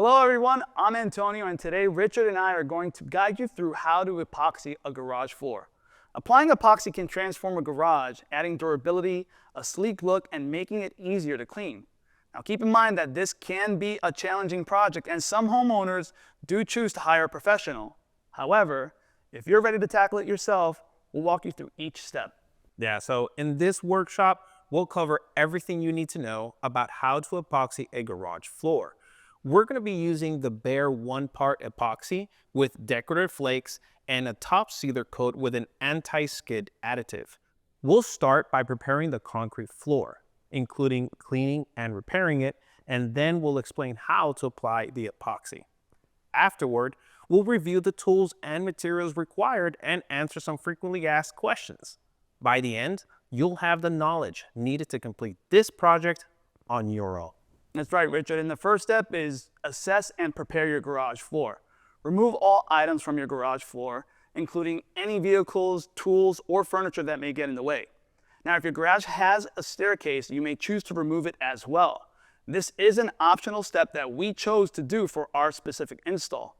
Hello everyone, I'm Antonio, and today Richard and I are going to guide you through how to epoxy a garage floor. Applying epoxy can transform a garage, adding durability, a sleek look, and making it easier to clean. Now keep in mind that this can be a challenging project and some homeowners do choose to hire a professional. However, if you're ready to tackle it yourself, we'll walk you through each step. Yeah, so in this workshop, we'll cover everything you need to know about how to epoxy a garage floor. We're going to be using the bare one-part epoxy with decorative flakes and a top sealer coat with an anti-skid additive. We'll start by preparing the concrete floor, including cleaning and repairing it, and then we'll explain how to apply the epoxy. Afterward, we'll review the tools and materials required and answer some frequently asked questions. By the end, you'll have the knowledge needed to complete this project on your own. That's right, Richard. And the first step is assess and prepare your garage floor. Remove all items from your garage floor, including any vehicles, tools, or furniture that may get in the way. Now, if your garage has a staircase, you may choose to remove it as well. This is an optional step that we chose to do for our specific install.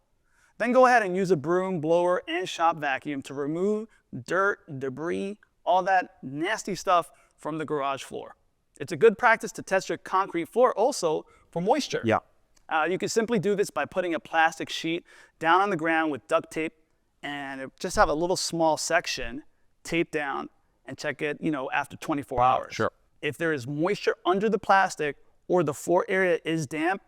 Then go ahead and use a broom, blower, and shop vacuum to remove dirt, debris, all that nasty stuff from the garage floor. It's a good practice to test your concrete floor also for moisture. Yeah. You can simply do this by putting a plastic sheet down on the ground with duct tape and just have a little small section taped down and check it, after 24 hours. Sure. If there is moisture under the plastic or the floor area is damp,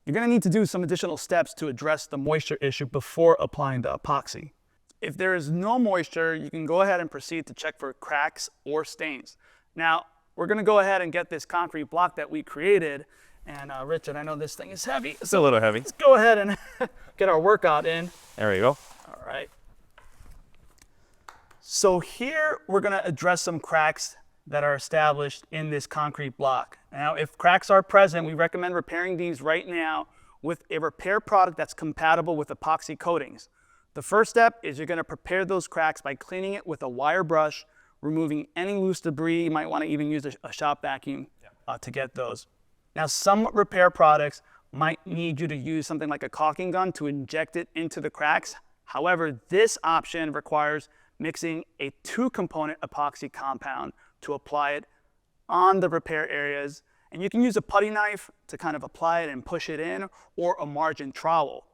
you're going to need to do some additional steps to address the moisture issue before applying the epoxy. If there is no moisture, you can go ahead and proceed to check for cracks or stains. Now, we're going to go ahead and get this concrete block that we created. And Richard, I know this thing is heavy. It's a little heavy. Let's go ahead and get our workout in. There we go. All right. So here we're going to address some cracks that are established in this concrete block. Now, if cracks are present, we recommend repairing these right now with a repair product that's compatible with epoxy coatings. The first step is you're going to prepare those cracks by cleaning it with a wire brush, removing any loose debris. You might want to even use a shop vacuum to get those. Now, some repair products might need you to use something like a caulking gun to inject it into the cracks. However, this option requires mixing a 2-component epoxy compound to apply it on the repair areas. And you can use a putty knife to kind of apply it and push it in, or a margin trowel.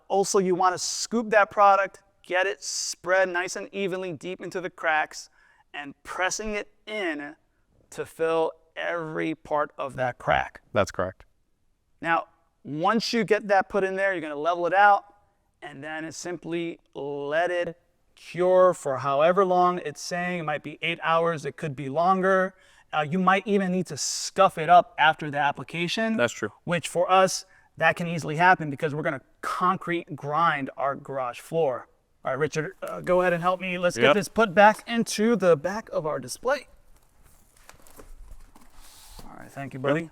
Also, you want to scoop that product, get it spread nice and evenly deep into the cracks, and pressing it in to fill every part of that crack. That's correct. Now, once you get that put in there, you're going to level it out, and then simply let it cure for however long it's saying. It might be 8 hours, it could be longer. You might even need to scuff it up after the application. That's true. Which for us, that can easily happen because we're going to concrete grind our garage floor. All right, Richard, go ahead and help me. Let's get this put back into the back of our display. All right, thank you, buddy.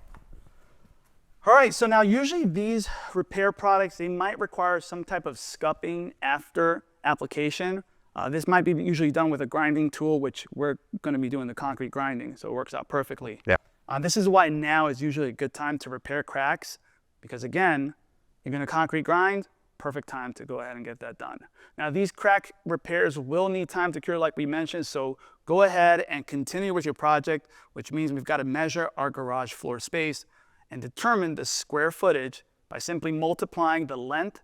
All right, so now usually these repair products, they might require some type of scuffing after application. This might be usually done with a grinding tool, which we're going to be doing the concrete grinding, so it works out perfectly. Yeah. This is why now is usually a good time to repair cracks, because again, you're going to concrete grind, perfect time to go ahead and get that done. Now, these crack repairs will need time to cure like we mentioned, so go ahead and continue with your project, which means we've got to measure our garage floor space and determine the square footage by simply multiplying the length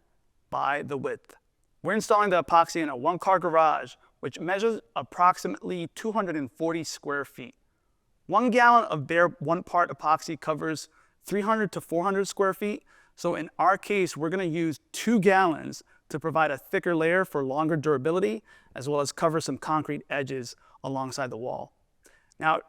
by the width. We're installing the epoxy in a 1-car garage, which measures approximately 240 square feet. 1 gallon of bare one-part epoxy covers 300 to 400 square feet. So in our case, we're going to use 2 gallons to provide a thicker layer for longer durability, as well as cover some concrete edges alongside the wall. Now,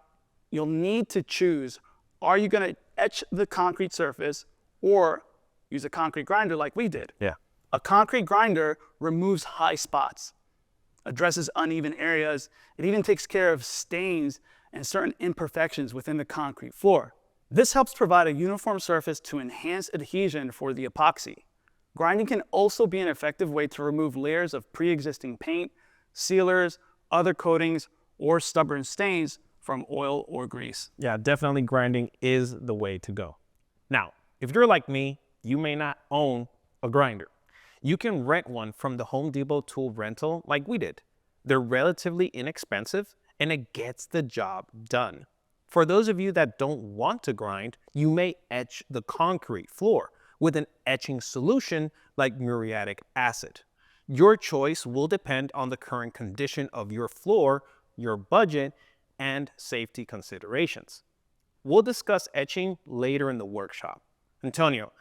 you'll need to choose, are you going to etch the concrete surface or use a concrete grinder like we did? Yeah. A concrete grinder removes high spots, addresses uneven areas. It even takes care of stains and certain imperfections within the concrete floor. This helps provide a uniform surface to enhance adhesion for the epoxy. Grinding can also be an effective way to remove layers of pre-existing paint, sealers, other coatings, or stubborn stains from oil or grease. Yeah, definitely grinding is the way to go. Now, if you're like me, you may not own a grinder. You can rent one from the Home Depot tool rental like we did. They're relatively inexpensive and it gets the job done. For those of you that don't want to grind, you may etch the concrete floor with an etching solution like muriatic acid. Your choice will depend on the current condition of your floor, your budget, and safety considerations. We'll discuss etching later in the workshop. Antonio,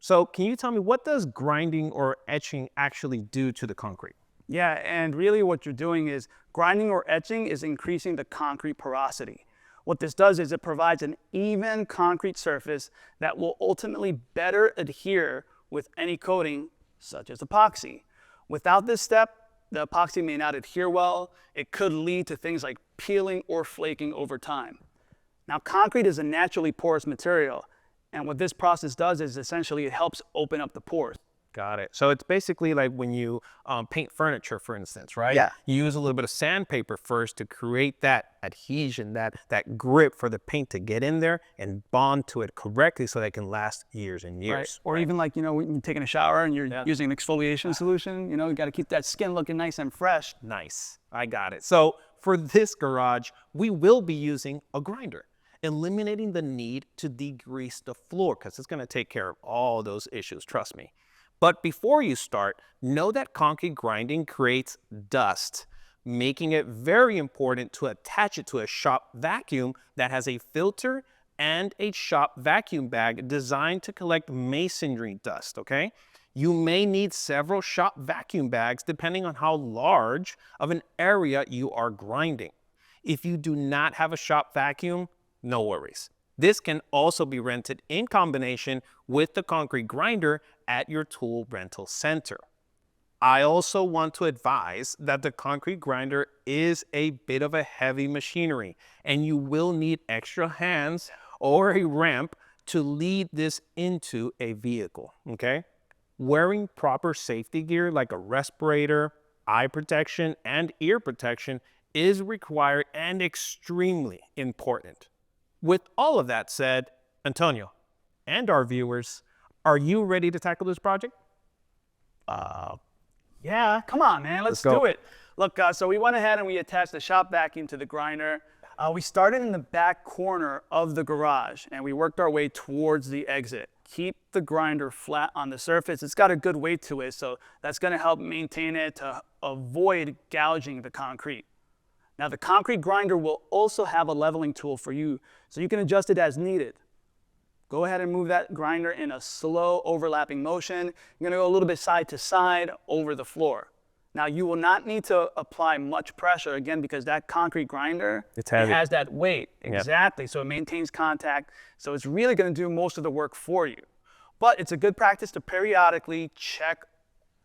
so can you tell me, what does grinding or etching actually do to the concrete? Yeah, and really what you're doing is grinding or etching is increasing the concrete porosity. What this does is it provides an even concrete surface that will ultimately better adhere with any coating, such as epoxy. Without this step, the epoxy may not adhere well. It could lead to things like peeling or flaking over time. Now, concrete is a naturally porous material, and what this process does is essentially it helps open up the pores. Got it. So it's basically like when you paint furniture, for instance, right? Yeah. You use a little bit of sandpaper first to create that adhesion, that grip for the paint to get in there and bond to it correctly so that it can last years and years. Right. Or even like, when you're taking a shower and you're using an exfoliation solution, you got to keep that skin looking nice and fresh. Nice. I got it. So for this garage, we will be using a grinder, eliminating the need to degrease the floor because it's going to take care of all those issues, trust me. But before you start, know that concrete grinding creates dust, making it very important to attach it to a shop vacuum that has a filter and a shop vacuum bag designed to collect masonry dust, okay? You may need several shop vacuum bags depending on how large of an area you are grinding. If you do not have a shop vacuum, no worries. This can also be rented in combination with the concrete grinder at your tool rental center. I also want to advise that the concrete grinder is a bit of a heavy machinery and you will need extra hands or a ramp to lead this into a vehicle, okay? Wearing proper safety gear like a respirator, eye protection, and ear protection is required and extremely important. With all of that said, Antonio and our viewers, are you ready to tackle this project? Yeah, come on, man, let's go. do it. Look, so we went ahead and we attached the shop vacuum to the grinder. We started in the back corner of the garage and we worked our way towards the exit. Keep the grinder flat on the surface. It's got a good weight to it, so that's going to help maintain it to avoid gouging the concrete. Now, the concrete grinder will also have a leveling tool for you, so you can adjust it as needed. Go ahead and move that grinder in a slow overlapping motion. You're going to go a little bit side to side over the floor. Now, you will not need to apply much pressure, again, because that concrete grinder, It's heavy. it has that weight. Exactly, so it maintains contact. So it's really going to do most of the work for you. But it's a good practice to periodically check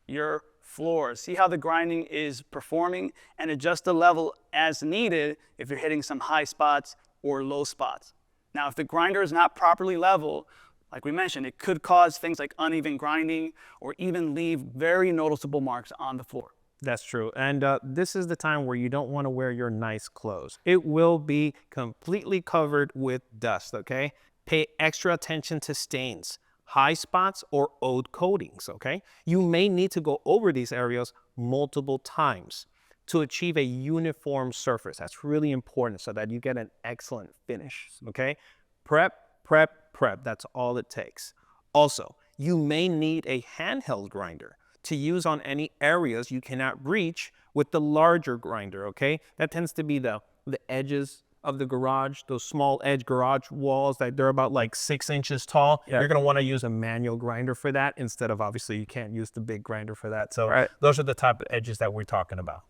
your floor, see how the grinding is performing, and adjust the level as needed if you're hitting some high spots or low spots. Now, if the grinder is not properly level, like we mentioned, it could cause things like uneven grinding or even leave very noticeable marks on the floor. That's true. And this is the time where you don't want to wear your nice clothes. It will be completely covered with dust, okay? Pay extra attention to stains, high spots, or old coatings, okay? You may need to go over these areas multiple times to achieve a uniform surface. That's really important so that you get an excellent finish, okay? Prep, prep, prep. That's all it takes. Also, you may need a handheld grinder to use on any areas you cannot reach with the larger grinder, okay? That tends to be the edges of the garage, those small edge garage walls that they're about like 6 inches tall. Yeah. You're gonna wanna use a manual grinder for that instead of, obviously, you can't use the big grinder for that. So those are the type of edges that we're talking about.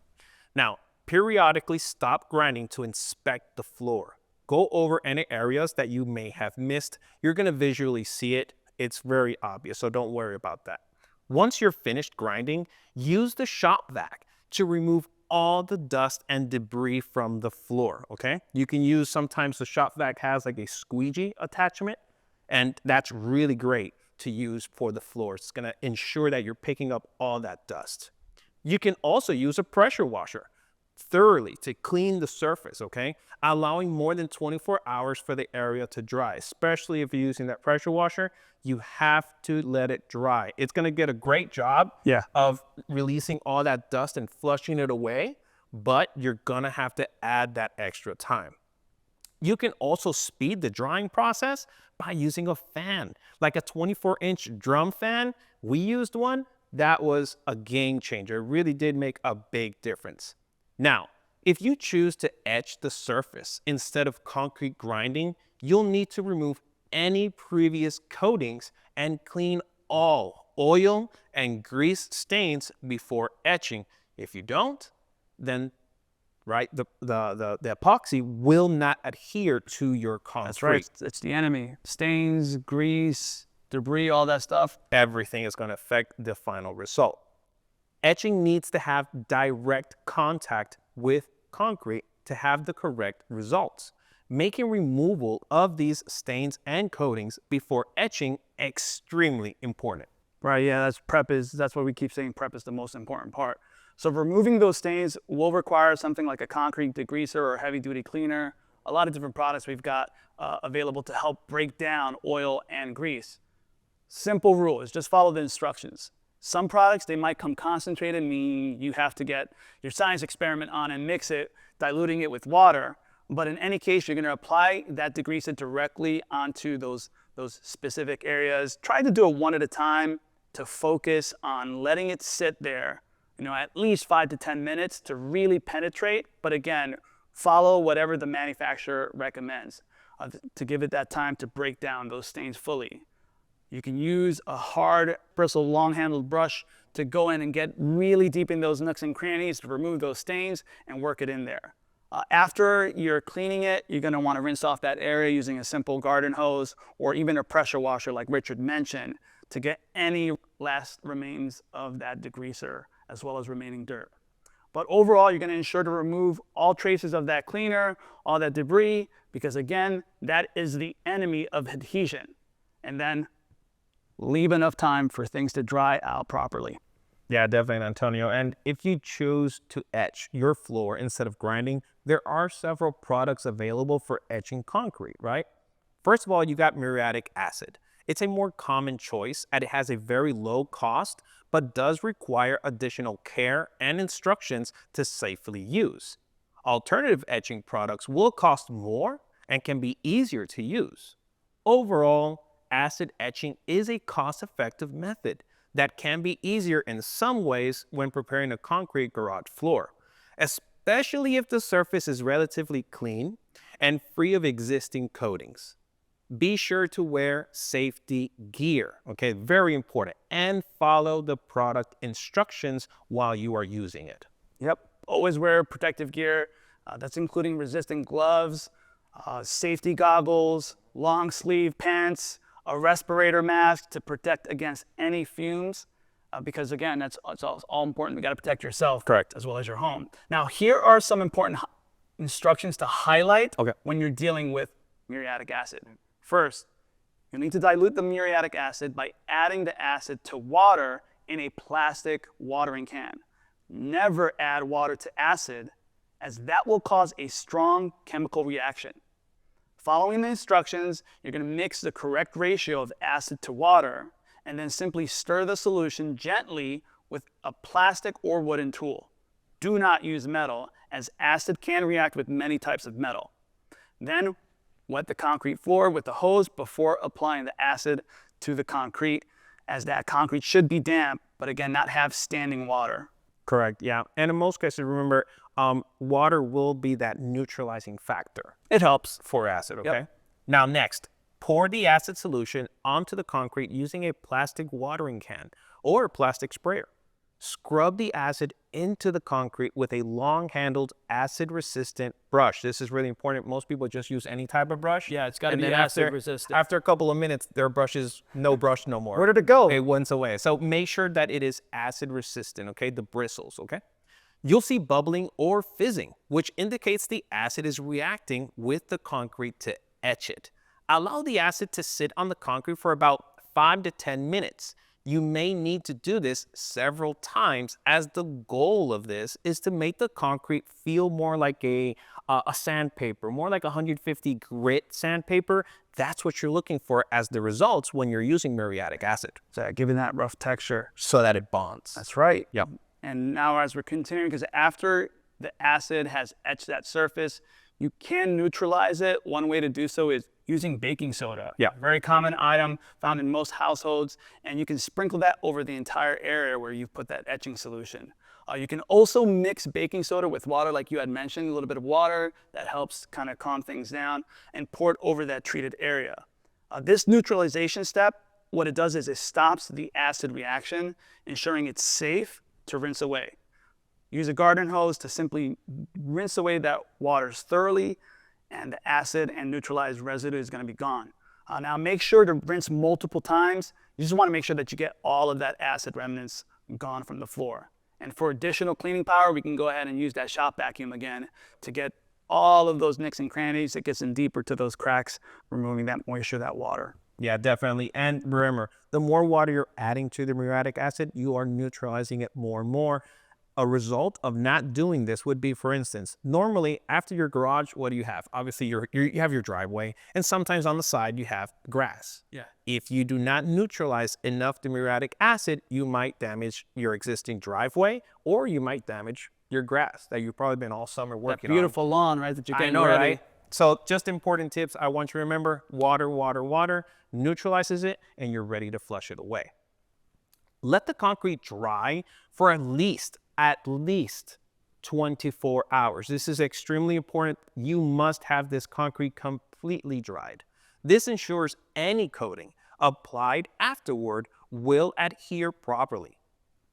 Now, periodically stop grinding to inspect the floor. Go over any areas that you may have missed. You're gonna visually see it. It's very obvious, so don't worry about that. Once you're finished grinding, use the shop vac to remove all the dust and debris from the floor, okay? You can use, sometimes the shop vac has like a squeegee attachment, and that's really great to use for the floor. It's gonna ensure that you're picking up all that dust. You can also use a pressure washer. thoroughly to clean the surface, okay? Allowing more than 24 hours for the area to dry, especially if you're using that pressure washer. You have to let it dry. It's gonna get a great job of releasing all that dust and flushing it away, but you're gonna have to add that extra time. You can also speed the drying process by using a fan, like a 24-inch drum fan. We used one. That was a game changer. It really did make a big difference. Now, if you choose to etch the surface instead of concrete grinding, you'll need to remove any previous coatings and clean all oil and grease stains before etching. If you don't, then the epoxy will not adhere to your concrete. That's right. It's the enemy. Stains, grease, debris, all that stuff. Everything is going to affect the final result. Etching needs to have direct contact with concrete to have the correct results, making removal of these stains and coatings before etching extremely important. Right, yeah, that's what we keep saying, prep is the most important part. So removing those stains will require something like a concrete degreaser or heavy duty cleaner. A lot of different products we've got available to help break down oil and grease. Simple rule is just follow the instructions. Some products, they might come concentrated, meaning you have to get your science experiment on and mix it, diluting it with water. But in any case, you're gonna apply that degreaser directly onto those specific areas. Try to do it one at a time to focus on letting it sit there, at least 5 to 10 minutes to really penetrate. But again, follow whatever the manufacturer recommends to give it that time to break down those stains fully. You can use a hard bristle, long-handled brush to go in and get really deep in those nooks and crannies to remove those stains and work it in there. After you're cleaning it, you're going to want to rinse off that area using a simple garden hose or even a pressure washer like Richard mentioned to get any last remains of that degreaser as well as remaining dirt. But overall, you're going to ensure to remove all traces of that cleaner, all that debris, because again, that is the enemy of adhesion. And then leave enough time for things to dry out properly. Yeah, definitely, Antonio. And if you choose to etch your floor instead of grinding, there are several products available for etching concrete, right? First of all, you got muriatic acid. It's a more common choice and it has a very low cost, but does require additional care and instructions to safely use. Alternative etching products will cost more and can be easier to use. Overall, acid etching is a cost-effective method that can be easier in some ways when preparing a concrete garage floor, especially if the surface is relatively clean and free of existing coatings. Be sure to wear safety gear, okay, very important, and follow the product instructions while you are using it. Yep, always wear protective gear. That's including resistant gloves, safety goggles, long sleeve pants, a respirator mask to protect against any fumes, because again, it's all important. We got to protect yourself, correct, as well as your home. Now, here are some important instructions to highlight when you're dealing with muriatic acid. First, you'll need to dilute the muriatic acid by adding the acid to water in a plastic watering can. Never add water to acid, as that will cause a strong chemical reaction. Following the instructions, you're going to mix the correct ratio of acid to water and then simply stir the solution gently with a plastic or wooden tool. Do not use metal, as acid can react with many types of metal. Then wet the concrete floor with the hose before applying the acid to the concrete, as that concrete should be damp, but again, not have standing water. Correct, yeah. And in most cases, remember, water will be that neutralizing factor. It helps. For acid, okay? Yep. Now next, pour the acid solution onto the concrete using a plastic watering can or a plastic sprayer. Scrub the acid into the concrete with a long-handled acid-resistant brush. This is really important. Most people just use any type of brush. Yeah, it's got to be acid-resistant. After a couple of minutes, their brush is no brush no more. Where did it go? It went away. So make sure that it is acid-resistant, okay? The bristles, okay? You'll see bubbling or fizzing, which indicates the acid is reacting with the concrete to etch it. Allow the acid to sit on the concrete for about 5 to 10 minutes. You may need to do this several times, as the goal of this is to make the concrete feel more like a sandpaper, more like 150 grit sandpaper. That's what you're looking for as the results when you're using muriatic acid. So giving that rough texture. So that it bonds. That's right. Yep. And now as we're continuing, because after the acid has etched that surface, you can neutralize it. One way to do so is using baking soda. Yeah. Very common item found in most households. And you can sprinkle that over the entire area where you've put that etching solution. You can also mix baking soda with water, like you had mentioned, a little bit of water that helps kind of calm things down, and pour it over that treated area. This neutralization step, what it does is it stops the acid reaction, ensuring it's safe to rinse away. Use a garden hose to simply rinse away that water thoroughly, and the acid and neutralized residue is going to be gone. Now make sure to rinse multiple times. You just want to make sure that you get all of that acid remnants gone from the floor. And for additional cleaning power, we can go ahead and use that shop vacuum again to get all of those nicks and crannies. It gets in deeper to those cracks, removing that moisture, that water. Yeah, definitely. And remember, the more water you're adding to the muriatic acid, you are neutralizing it more and more. A result of not doing this would be, for instance, normally after your garage, what do you have? Obviously, you have your driveway, and sometimes on the side you have grass. Yeah. If you do not neutralize enough the muriatic acid, you might damage your existing driveway, or you might damage your grass that you've probably been all summer working That beautiful lawn, right? That you're getting I know, ready. right? So just important tips I want you to remember: water, water, water neutralizes it, and you're ready to flush it away. Let the concrete dry for at least 24 hours. This is extremely important. You must have this concrete completely dried. This ensures any coating applied afterward will adhere properly.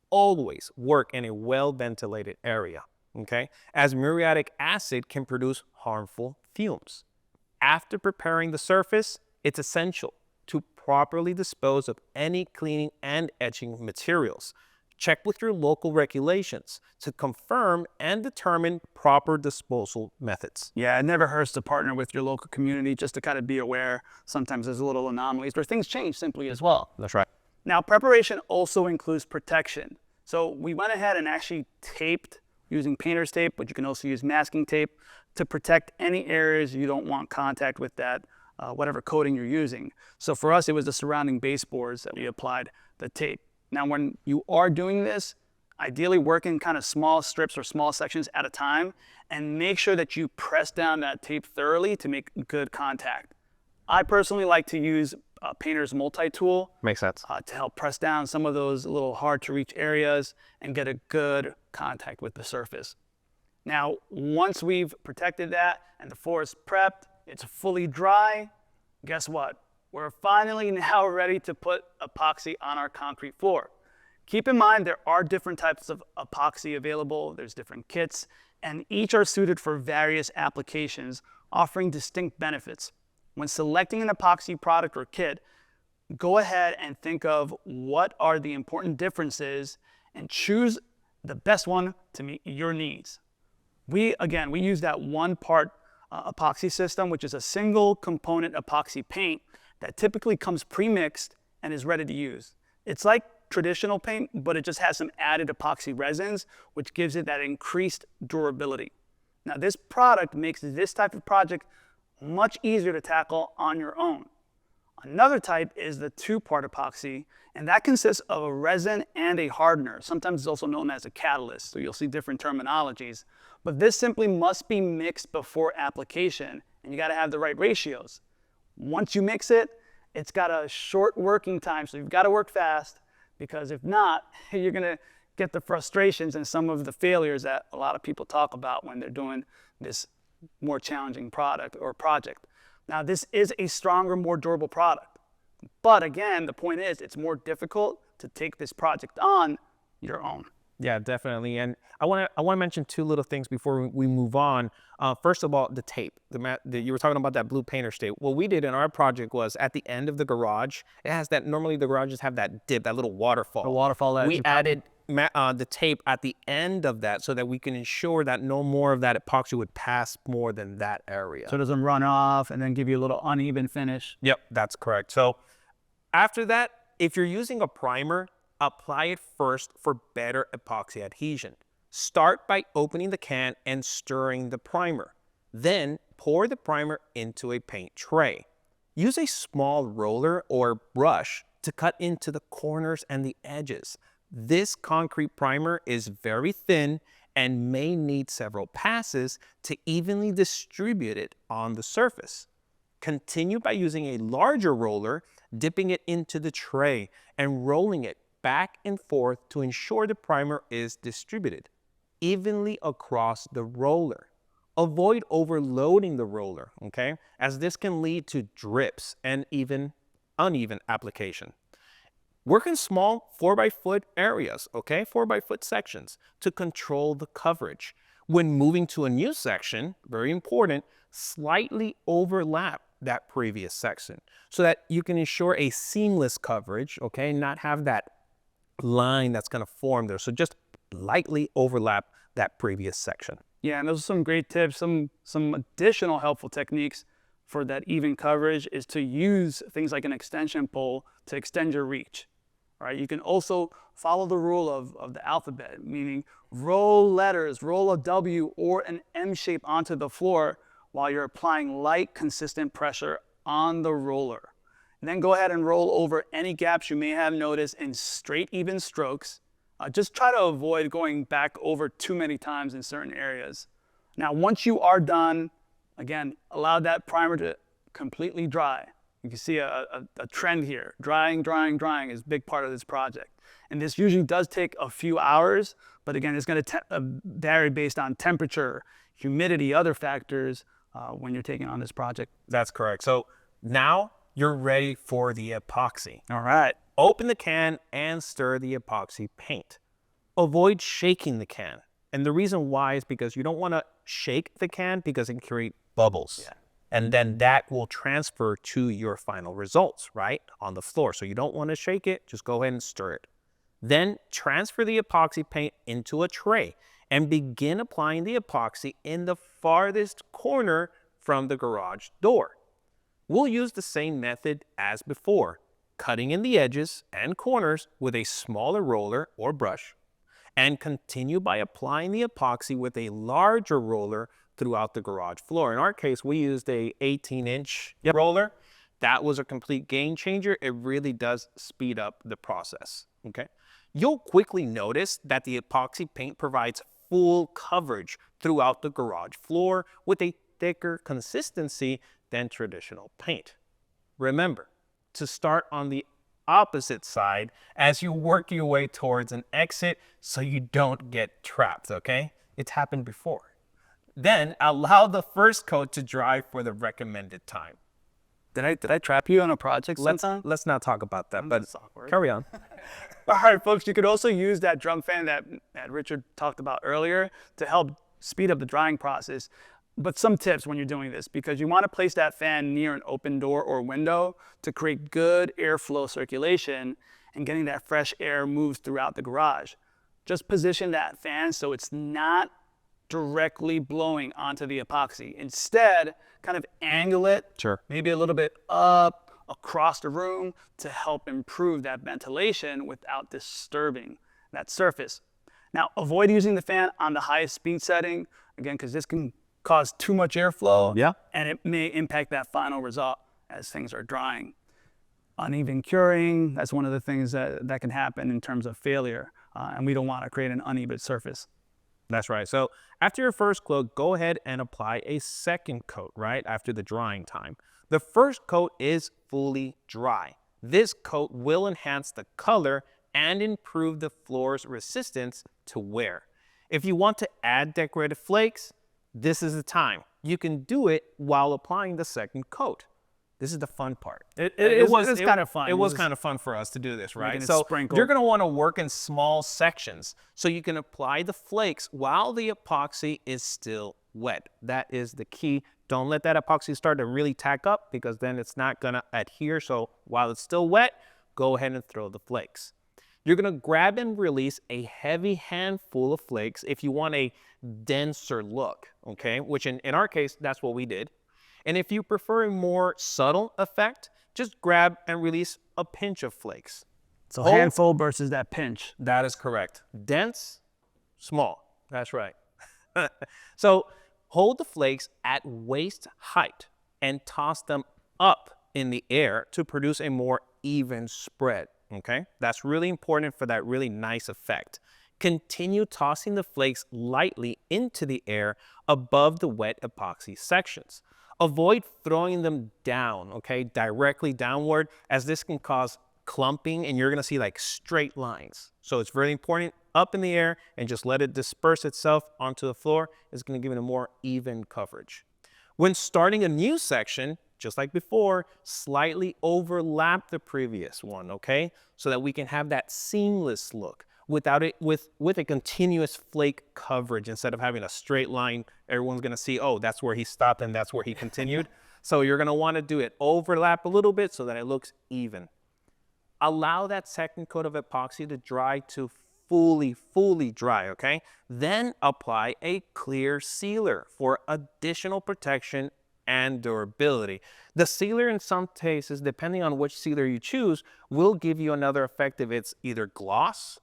Always work in a well-ventilated area, okay? As muriatic acid can produce harmful fumes. After preparing the surface, it's essential to properly dispose of any cleaning and etching materials. Check with your local regulations to confirm and determine proper disposal methods. Yeah, it never hurts to partner with your local community just to kind of be aware. Sometimes there's a little anomalies or things change simply as well. That's right. Now, preparation also includes protection. So we went ahead and actually taped using painter's tape, but you can also use masking tape to protect any areas you don't want contact with that, whatever coating you're using. So for us, it was the surrounding baseboards that we applied the tape. Now, when you are doing this, ideally work in kind of small strips or small sections at a time, and make sure that you press down that tape thoroughly to make good contact. I personally like to use a painter's multi-tool Makes sense. to help press down some of those little hard to reach areas and get a good contact with the surface. Now, once we've protected that and the floor is prepped, it's fully dry, guess what? We're finally now ready to put epoxy on our concrete floor. Keep in mind there are different types of epoxy available. There's different kits, and each are suited for various applications, offering distinct benefits. When selecting an epoxy product or kit, go ahead and think of what are the important differences and choose the best one to meet your needs. We use that one part epoxy system, which is a single component epoxy paint that typically comes pre-mixed and is ready to use. It's like traditional paint, but it just has some added epoxy resins, which gives it that increased durability. Now, this product makes this type of project much easier to tackle on your own. Another type is the two-part epoxy, and that consists of a resin and a hardener. Sometimes it's also known as a catalyst, so you'll see different terminologies. But this simply must be mixed before application, and you gotta have the right ratios. Once you mix it, it's got a short working time, so you've gotta work fast, because if not, you're gonna get the frustrations and some of the failures that a lot of people talk about when they're doing this more challenging product or project. Now, this is a stronger, more durable product. But again, the point is it's more difficult to take this project on your own. Yeah, definitely. And I want to mention two little things before we move on. First of all, the tape. You were talking about that blue painter's tape. What we did in our project was at the end of the garage, it has that, normally the garages have that dip, that little waterfall. The waterfall that we added the tape at the end of that so that we can ensure that no more of that epoxy would pass more than that area. so it doesn't run off and then give you a little uneven finish. Yep, that's correct. So after that, if you're using a primer, apply it first for better epoxy adhesion. Start by opening the can and stirring the primer. Then pour the primer into a paint tray. Use a small roller or brush to cut into the corners and the edges. This concrete primer is very thin and may need several passes to evenly distribute it on the surface. Continue by using a larger roller, dipping it into the tray and rolling it back and forth to ensure the primer is distributed evenly across the roller. Avoid overloading the roller, okay, as this can lead to drips and even uneven application. Work in small 4x4 areas, okay, 4x4 sections to control the coverage. When moving to a new section, very important, slightly overlap that previous section so that you can ensure a seamless coverage, okay, not have that line that's going to form there. So just lightly overlap that previous section. Yeah, and those are some great tips. Some additional helpful techniques for that even coverage is to use things like an extension pole to extend your reach. All right, you can also follow the rule of the alphabet, meaning roll letters, roll a W or an M shape onto the floor while you're applying light, consistent pressure on the roller. And then go ahead and roll over any gaps you may have noticed in straight, even strokes. Just try to avoid going back over too many times in certain areas. Now, once you are done, again, allow that primer to completely dry. You can see a trend here. Drying, drying, drying is a big part of this project. And this usually does take a few hours, but again, it's going to vary based on temperature, humidity, other factors when you're taking on this project. That's correct. So now you're ready for the epoxy. All right. Open the can and stir the epoxy paint. Avoid shaking the can. And the reason why is because you don't want to shake the can because it can create bubbles. Yeah. And then that will transfer to your final results, right, on the floor. So you don't want to shake it, just go ahead and stir it. Then transfer the epoxy paint into a tray and begin applying the epoxy in the farthest corner from the garage door. We'll use the same method as before, cutting in the edges and corners with a smaller roller or brush, and continue by applying the epoxy with a larger roller throughout the garage floor. In our case, we used a 18-inch roller. That was a complete game changer. It really does speed up the process, okay? You'll quickly notice that the epoxy paint provides full coverage throughout the garage floor with a thicker consistency than traditional paint. Remember to start on the opposite side as you work your way towards an exit so you don't get trapped, okay? It's happened before. Then allow the first coat to dry for the recommended time. Did I trap you on a project sometime? Let's not talk about that, but carry on. All right, folks, you could also use that drum fan that Richard talked about earlier to help speed up the drying process. But some tips when you're doing this, because you want to place that fan near an open door or window to create good airflow circulation and getting that fresh air moves throughout the garage. Just position that fan so it's not directly blowing onto the epoxy. Instead, kind of angle it, maybe a little bit up across the room to help improve that ventilation without disturbing that surface. Now, avoid using the fan on the highest speed setting, again, because this can cause too much airflow, and it may impact that final result as things are drying. Uneven curing, that's one of the things that can happen in terms of failure, and we don't want to create an uneven surface. That's right. So after your first coat, go ahead and apply a second coat, right, after the drying time. The first coat is fully dry. This coat will enhance the color and improve the floor's resistance to wear. If you want to add decorative flakes, this is the time. You can do it while applying the second coat. This is the fun part. It was kind of fun. It was kind of fun for us to do this, right? So you're going to want to work in small sections so you can apply the flakes while the epoxy is still wet. That is the key. Don't let that epoxy start to really tack up because then it's not going to adhere. So while it's still wet, go ahead and throw the flakes. You're going to grab and release a heavy handful of flakes if you want a denser look, okay? Which in our case, that's what we did. And if you prefer a more subtle effect, just grab and release a pinch of flakes. So handful versus that pinch. That is correct. Dense, small. That's right. So hold the flakes at waist height and toss them up in the air to produce a more even spread. Okay, that's really important for that really nice effect. Continue tossing the flakes lightly into the air above the wet epoxy sections. Avoid throwing them down, okay, directly downward, as this can cause clumping and you're gonna see like straight lines. So it's very important up in the air and just let it disperse itself onto the floor. It's gonna give it a more even coverage. When starting a new section, just like before, slightly overlap the previous one, okay? So that we can have that seamless look without it with a continuous flake coverage instead of having a straight line. Everyone's gonna see, oh, that's where he stopped and that's where he continued. So you're gonna wanna do it overlap a little bit so that it looks even. Allow that second coat of epoxy to dry to fully dry, okay? Then apply a clear sealer for additional protection and durability. The sealer in some cases, depending on which sealer you choose, will give you another effect if it's either gloss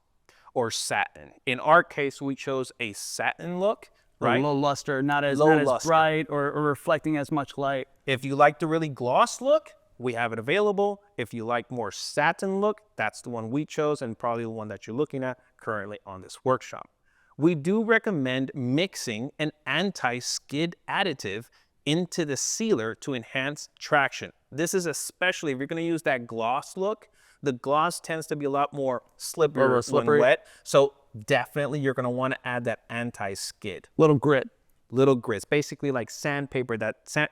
or satin. In our case, we chose a satin look, right? A low luster, not as luster. bright or reflecting as much light. If you like the really gloss look, we have it available. If you like more satin look, that's the one we chose and probably the one that you're looking at currently on this workshop. We do recommend mixing an anti-skid additive into the sealer to enhance traction. This is especially if you're going to use that gloss look. The gloss tends to be a lot more slippery when wet. So definitely you're going to want to add that anti-skid. Little grit. Little grits, basically like sandpaper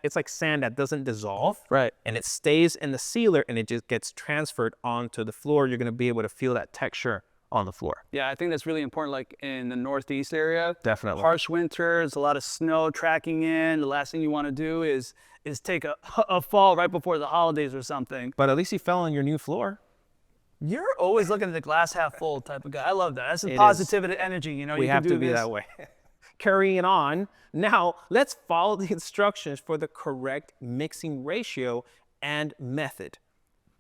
it's like sand that doesn't dissolve. Right. And it stays in the sealer and it just gets transferred onto the floor. You're going to be able to feel that texture on the floor. Yeah, I think that's really important, like in the Northeast area. Definitely. Harsh winters, a lot of snow tracking in. The last thing you want to do is take a fall right before the holidays or something. But at least you fell on your new floor. You're always looking at the glass half full type of guy. I love that. That's the positivity energy, you know. We have to be that way. Carrying on, now let's follow the instructions for the correct mixing ratio and method.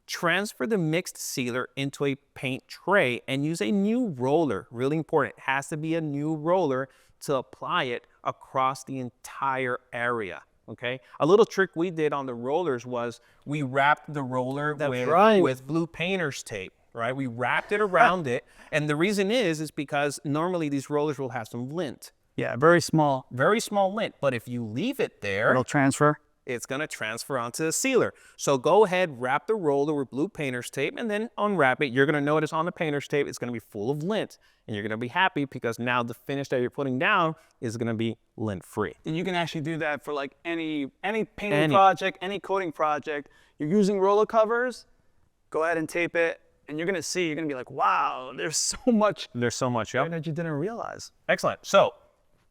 Transfer the mixed sealer into a paint tray and use a new roller. Really important, it has to be a new roller to apply it across the entire area. Okay, a little trick we did on the rollers was we wrapped the roller with blue painter's tape, right? We wrapped it around it, and the reason is because normally these rollers will have some lint. Yeah, very small lint, but if you leave it there, it'll transfer. It's gonna transfer onto the sealer. So go ahead, wrap the roller with blue painter's tape and then unwrap it. You're gonna notice on the painter's tape, it's gonna be full of lint and you're gonna be happy because now the finish that you're putting down is gonna be lint free. And you can actually do that for like any painting project, any coating project. You're using roller covers, go ahead and tape it. And you're gonna be like, wow, there's so much. There's so much, yep. That you didn't realize. Excellent. So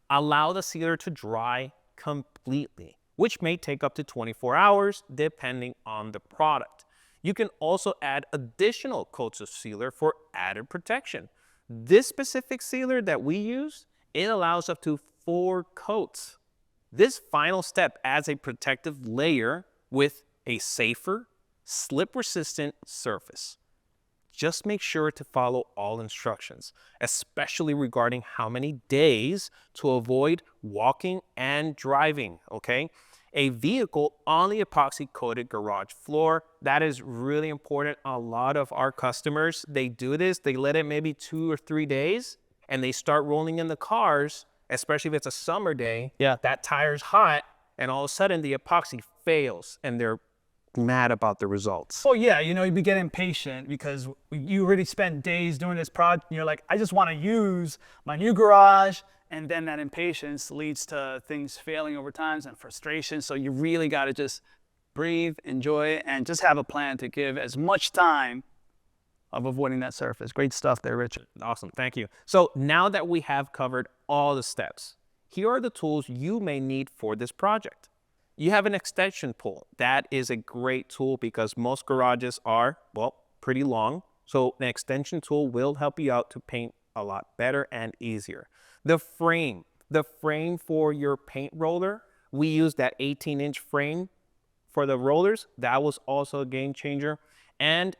allow the sealer to dry completely, which may take up to 24 hours depending on the product. You can also add additional coats of sealer for added protection. This specific sealer that we use, it allows up to 4 coats. This final step adds a protective layer with a safer, slip-resistant surface. Just make sure to follow all instructions, especially regarding how many days to avoid walking and driving, okay? A vehicle on the epoxy coated garage floor, that is really important. A lot of our customers, they do this, they let it maybe 2 or 3 days and they start rolling in the cars, especially if it's a summer day. Yeah. That tire's hot and all of a sudden the epoxy fails and they're mad about the results. Oh yeah, you know, you get impatient because you already spent days doing this project. You're like, I just want to use my new garage, and then that impatience leads to things failing over time and frustration. So you really got to just breathe, enjoy, and just have a plan to give as much time of avoiding that surface. Great stuff there, Richard. Awesome, thank you. So now that we have covered all the steps, here are the tools you may need for this project. You have an extension tool. That is a great tool because most garages are, well, pretty long. So an extension tool will help you out to paint a lot better and easier. The frame for your paint roller, we use that 18-inch frame for the rollers. That was also a game changer. And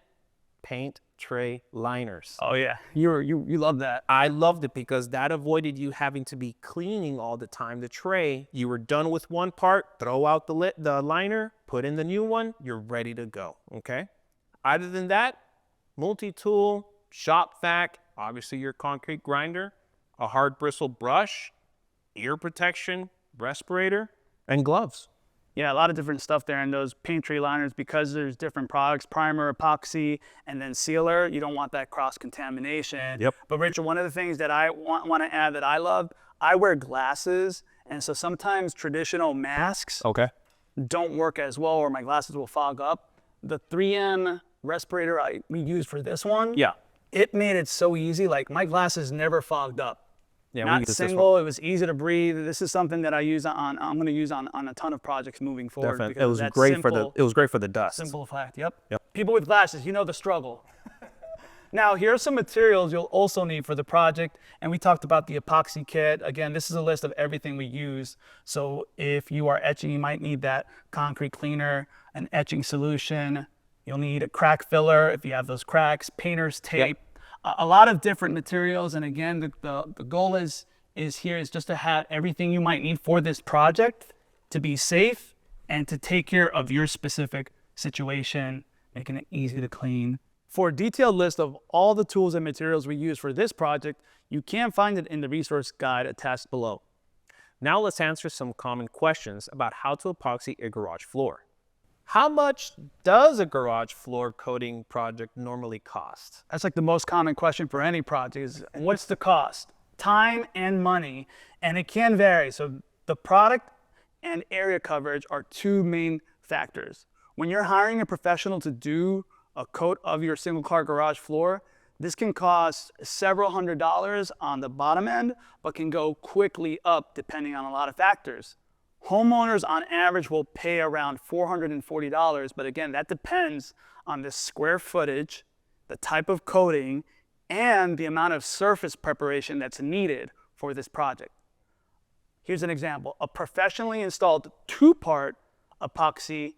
paint tray liners. Oh yeah, you love that. I loved it because that avoided you having to be cleaning all the time the tray. You were done with one part, throw out the liner, put in the new one, you're ready to go, okay? Other than that, multi-tool, shop vac, obviously your concrete grinder, a hard bristle brush, ear protection, respirator, and gloves. Yeah, a lot of different stuff there in those paint tray liners because there's different products, primer, epoxy, and then sealer. You don't want that cross-contamination. Yep. But Richard, one of the things that I want to add that I love, I wear glasses, and so sometimes traditional masks don't work as well or my glasses will fog up. The 3M respirator we use for this one, it made it so easy. Like my glasses never fogged up. Yeah, Not single, it was easy to breathe. This is something that I use I'm going to use on a ton of projects moving forward. Definitely. It was great for the dust. Simple fact, yep. People with glasses, you know the struggle. Now, here are some materials you'll also need for the project. And we talked about the epoxy kit. Again, this is a list of everything we use. So if you are etching, you might need that concrete cleaner, an etching solution. You'll need a crack filler if you have those cracks, painter's tape. A lot of different materials, and again, the goal is just to have everything you might need for this project to be safe and to take care of your specific situation, making it easy to clean. For a detailed list of all the tools and materials we use for this project, you can find it in the resource guide attached below. Now let's answer some common questions about how to epoxy a garage floor. How much does a garage floor coating project normally cost? That's like the most common question for any project is, what's the cost? Time and money, and it can vary. So the product and area coverage are two main factors. When you're hiring a professional to do a coat of your single car garage floor, this can cost several $100s on the bottom end, but can go quickly up depending on a lot of factors. Homeowners on average will pay around $440, but again, that depends on the square footage, the type of coating, and the amount of surface preparation that's needed for this project. Here's an example. A professionally installed two-part epoxy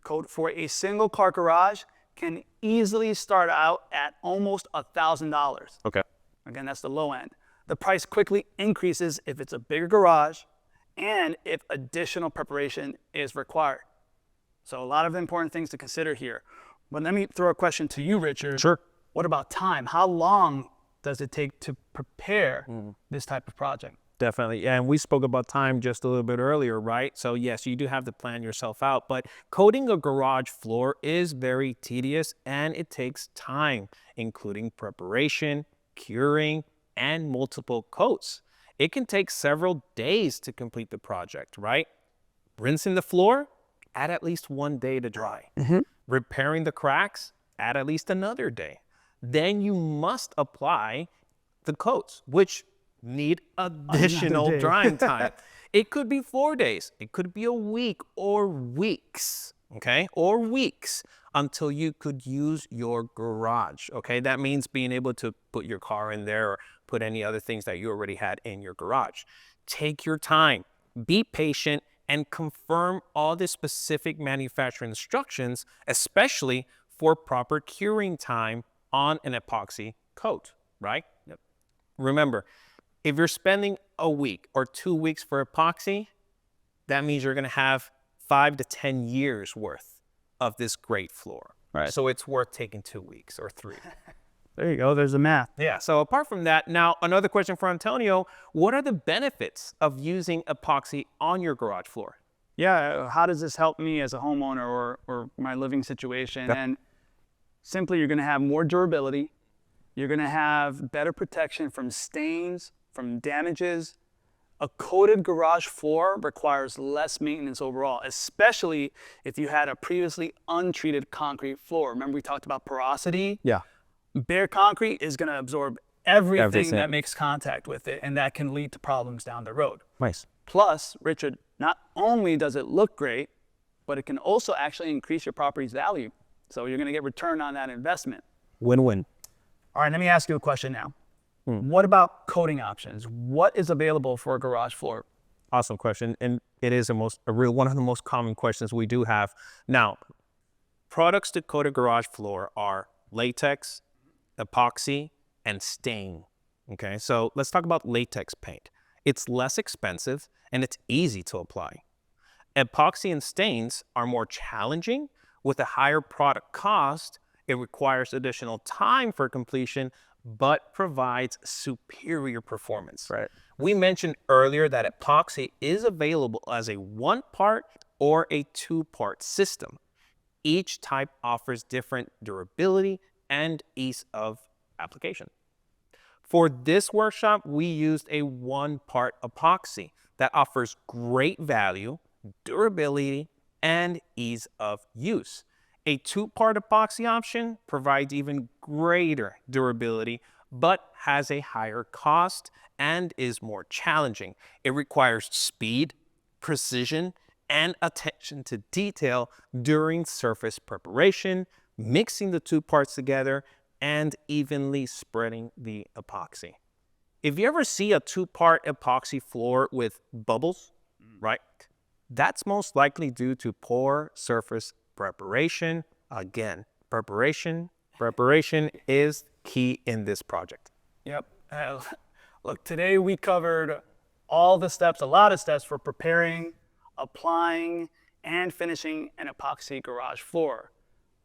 coat for a single car garage can easily start out at almost $1,000. Okay. Again, that's the low end. The price quickly increases if it's a bigger garage and if additional preparation is required. So a lot of important things to consider here. But let me throw a question to you, Richard. Sure. What about time? How long does it take to prepare this type of project? Definitely. Yeah, and we spoke about time just a little bit earlier, right? So yes, you do have to plan yourself out, but coating a garage floor is very tedious and it takes time, including preparation, curing, and multiple coats. It can take several days to complete the project, right? Rinsing the floor, add at least 1 day to dry. Repairing the cracks, add at least another day. Then you must apply the coats, which need additional drying time. It could be 4 days, it could be a week or weeks, okay? Or weeks until you could use your garage, okay? That means being able to put your car in there or put any other things that you already had in your garage. Take your time, be patient, and confirm all the specific manufacturer instructions, especially for proper curing time on an epoxy coat, right? Remember, if you're spending a week or 2 weeks for epoxy, that means you're gonna have 5 to 10 years worth of this great floor. Right. So it's worth taking 2 weeks or 3. There you go, there's the math. Yeah, so apart from that, now another question for Antonio, what are the benefits of using epoxy on your garage floor? Yeah, how does this help me as a homeowner or my living situation? And simply, you're gonna have more durability. You're gonna have better protection from stains, from damages. A coated garage floor requires less maintenance overall, especially if you had a previously untreated concrete floor. Remember we talked about porosity? Yeah. Bare concrete is gonna absorb everything that makes contact with it, and that can lead to problems down the road. Nice. Plus, Richard, not only does it look great, but it can also actually increase your property's value. So you're gonna get return on that investment. Win-win. All right, let me ask you a question now. What about coating options? What is available for a garage floor? Awesome question. And it is one of the most common questions we do have. Now, products to coat a garage floor are latex, epoxy, and stain. Okay, so let's talk about latex paint. It's less expensive and it's easy to apply. Epoxy and stains are more challenging with a higher product cost. It requires additional time for completion, but provides superior performance. Right. We mentioned earlier that epoxy is available as a one-part or a two-part system. Each type offers different durability and ease of application. For this workshop, we used a one-part epoxy that offers great value, durability, and ease of use. A two-part epoxy option provides even greater durability, but has a higher cost and is more challenging. It requires speed, precision, and attention to detail during surface preparation, mixing the two parts together, and evenly spreading the epoxy. If you ever see a two-part epoxy floor with bubbles, right, that's most likely due to poor surface preparation. Again, preparation is key in this project. Yep. Look, today we covered all the steps, a lot of steps for preparing, applying, and finishing an epoxy garage floor.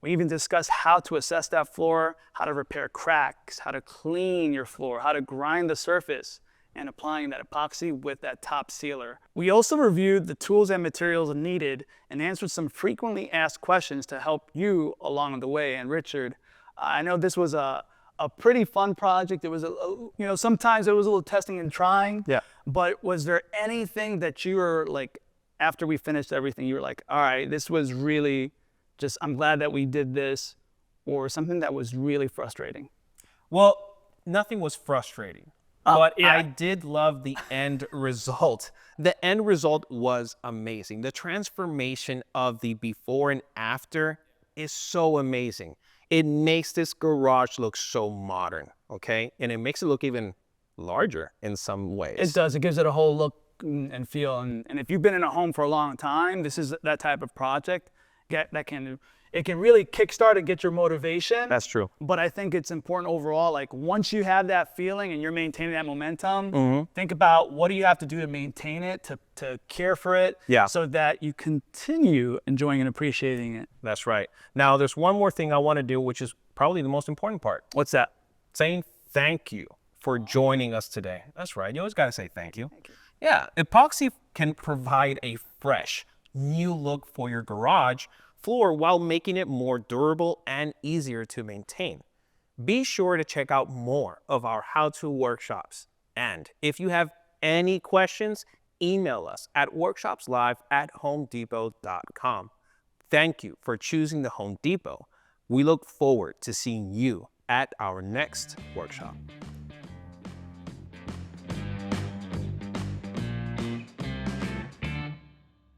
We even discussed how to assess that floor, how to repair cracks, how to clean your floor, how to grind the surface, and applying that epoxy with that top sealer. We also reviewed the tools and materials needed and answered some frequently asked questions to help you along the way. And Richard, I know this was a pretty fun project. It was, sometimes it was a little testing and trying. Yeah. But was there anything that you were like, after we finished everything, you were like, all right, this was really just, I'm glad that we did this, or something that was really frustrating? Well, nothing was frustrating. But yeah. I did love the end result. The end result was amazing. The transformation of the before and after is so amazing. It makes this garage look so modern, okay? And it makes it look even larger in some ways. It does. It gives it a whole look and feel. And if you've been in a home for a long time, this is that type of project it can really kickstart and get your motivation. That's true. But I think it's important overall, like once you have that feeling and you're maintaining that momentum, think about what do you have to do to maintain it, to care for it, Yeah. so that you continue enjoying and appreciating it. That's right. Now, there's one more thing I want to do, which is probably the most important part. What's that? Saying thank you for joining us today. That's right. You always got to say thank you. Yeah. Epoxy can provide a fresh, new look for your garage floor while making it more durable and easier to maintain. Be sure to check out more of our how-to workshops. And if you have any questions, email us at workshopslive@homedepot.com. Thank you for choosing the Home Depot. We look forward to seeing you at our next workshop.